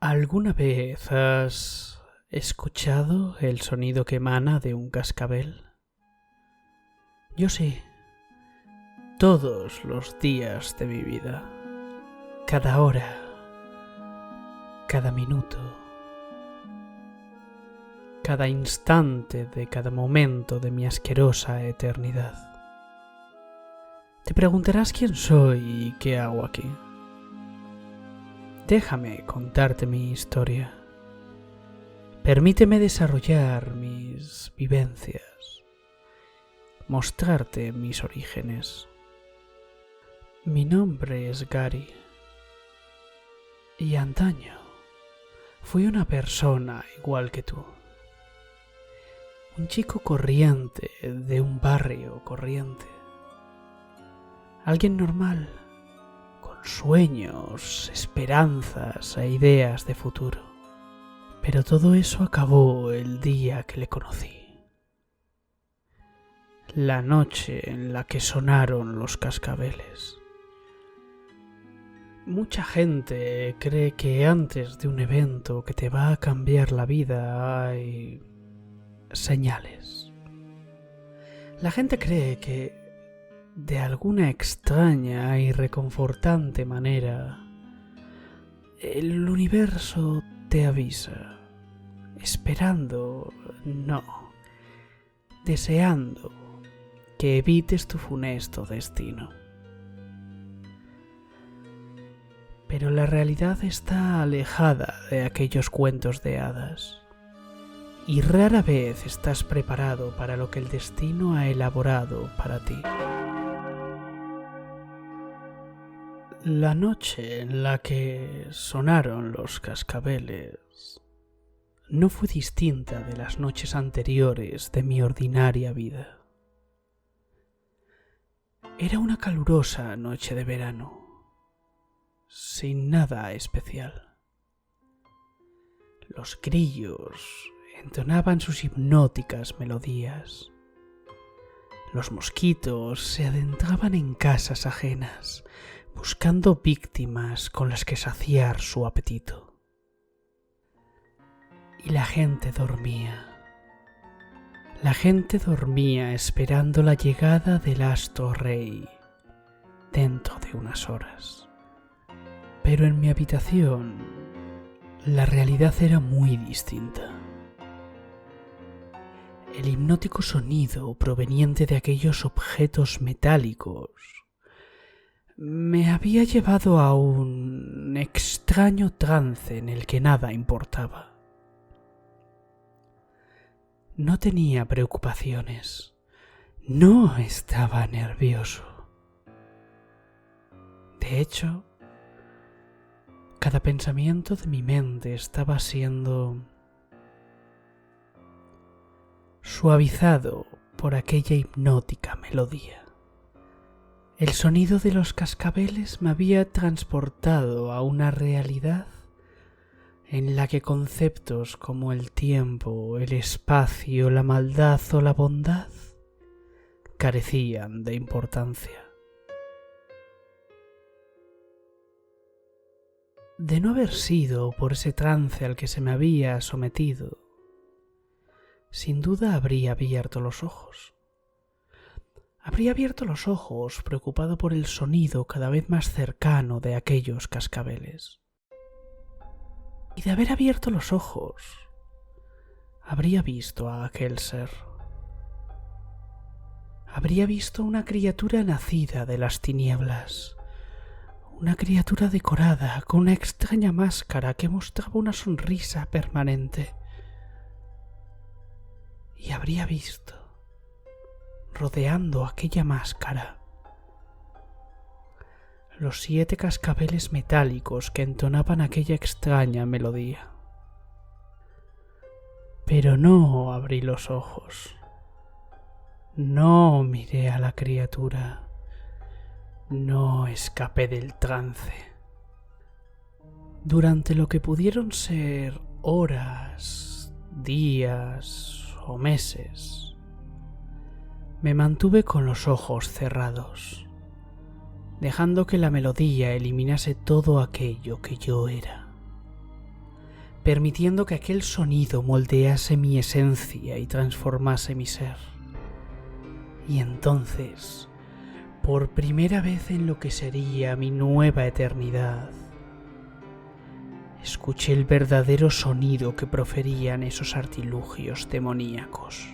¿Alguna vez has escuchado el sonido que emana de un cascabel? Yo sí, todos los días de mi vida, cada hora, cada minuto, cada instante de cada momento de mi asquerosa eternidad. Te preguntarás quién soy y qué hago aquí. Déjame contarte mi historia. Permíteme desarrollar mis vivencias, mostrarte mis orígenes. Mi nombre es Gary y antaño fui una persona igual que tú. Un chico corriente de un barrio corriente. Alguien normal, con sueños, esperanzas e ideas de futuro. Pero todo eso acabó el día que le conocí. La noche en la que sonaron los cascabeles. Mucha gente cree que antes de un evento que te va a cambiar la vida hay señales. La gente cree que de alguna extraña y reconfortante manera el universo te avisa, esperando, no, deseando que evites tu funesto destino. Pero la realidad está alejada de aquellos cuentos de hadas, y rara vez estás preparado para lo que el destino ha elaborado para ti. La noche en la que sonaron los cascabeles no fue distinta de las noches anteriores de mi ordinaria vida. Era una calurosa noche de verano, sin nada especial. Los grillos entonaban sus hipnóticas melodías. Los mosquitos se adentraban en casas ajenas, buscando víctimas con las que saciar su apetito. Y la gente dormía. La gente dormía esperando la llegada del astro rey dentro de unas horas. Pero en mi habitación la realidad era muy distinta. El hipnótico sonido proveniente de aquellos objetos metálicos me había llevado a un extraño trance en el que nada importaba. No tenía preocupaciones, no estaba nervioso. De hecho, cada pensamiento de mi mente estaba siendo suavizado por aquella hipnótica melodía. El sonido de los cascabeles me había transportado a una realidad en la que conceptos como el tiempo, el espacio, la maldad o la bondad carecían de importancia. De no haber sido por ese trance al que se me había sometido, sin duda habría abierto los ojos. Habría abierto los ojos preocupado por el sonido cada vez más cercano de aquellos cascabeles. Y de haber abierto los ojos, habría visto a aquel ser. Habría visto una criatura nacida de las tinieblas, una criatura decorada con una extraña máscara que mostraba una sonrisa permanente. Y habría visto, rodeando aquella máscara, los 7 cascabeles metálicos que entonaban aquella extraña melodía. Pero no abrí los ojos, no miré a la criatura, no escapé del trance. Durante lo que pudieron ser horas, días o meses, me mantuve con los ojos cerrados, dejando que la melodía eliminase todo aquello que yo era. permitiendo que aquel sonido moldease mi esencia y transformase mi ser. Y entonces, por primera vez en lo que sería mi nueva eternidad, escuché el verdadero sonido que proferían esos artilugios demoníacos.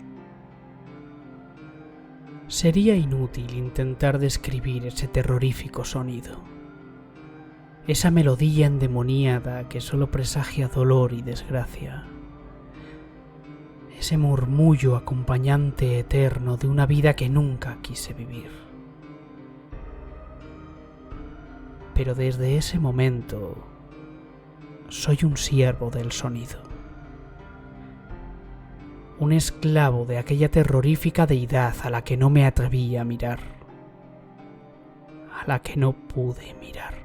Sería inútil intentar describir ese terrorífico sonido, esa melodía endemoniada que solo presagia dolor y desgracia, ese murmullo acompañante eterno de una vida que nunca quise vivir. Pero desde ese momento soy un siervo del sonido, un esclavo de aquella terrorífica deidad a la que no me atreví a mirar, a la que no pude mirar.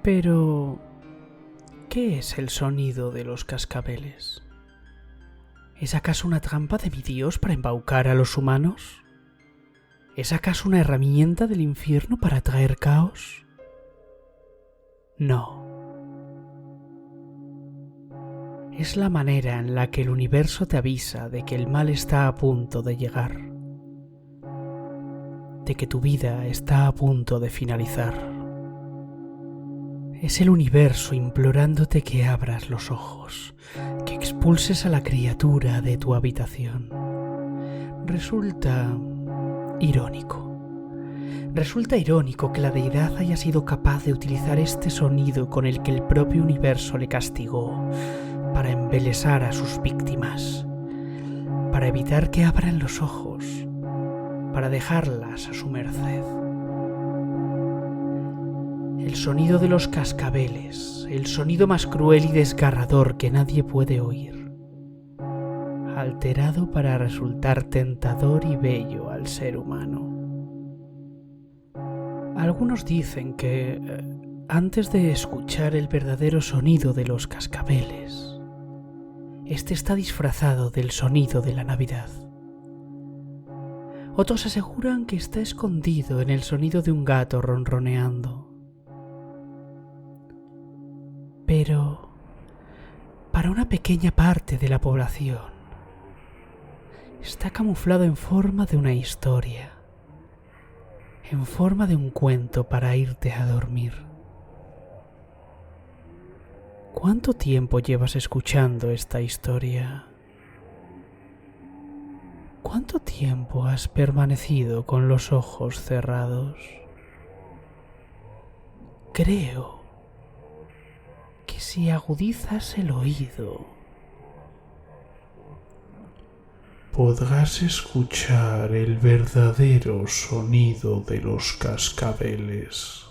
Pero, ¿qué es el sonido de los cascabeles? ¿Es acaso una trampa de mi Dios para embaucar a los humanos? ¿Es acaso una herramienta del infierno para traer caos? No. Es la manera en la que el universo te avisa de que el mal está a punto de llegar, de que tu vida está a punto de finalizar. Es el universo implorándote que abras los ojos, que expulses a la criatura de tu habitación. Resulta irónico. Resulta irónico que la deidad haya sido capaz de utilizar este sonido con el que el propio universo le castigó para embelesar a sus víctimas, para evitar que abran los ojos, para dejarlas a su merced. El sonido de los cascabeles, el sonido más cruel y desgarrador que nadie puede oír, alterado para resultar tentador y bello al ser humano. Algunos dicen que antes de escuchar el verdadero sonido de los cascabeles, este está disfrazado del sonido de la Navidad. Otros aseguran que está escondido en el sonido de un gato ronroneando. Pero, para una pequeña parte de la población, está camuflado en forma de una historia, en forma de un cuento para irte a dormir. ¿Cuánto tiempo llevas escuchando esta historia? ¿Cuánto tiempo has permanecido con los ojos cerrados? Creo que si agudizas el oído, podrás escuchar el verdadero sonido de los cascabeles.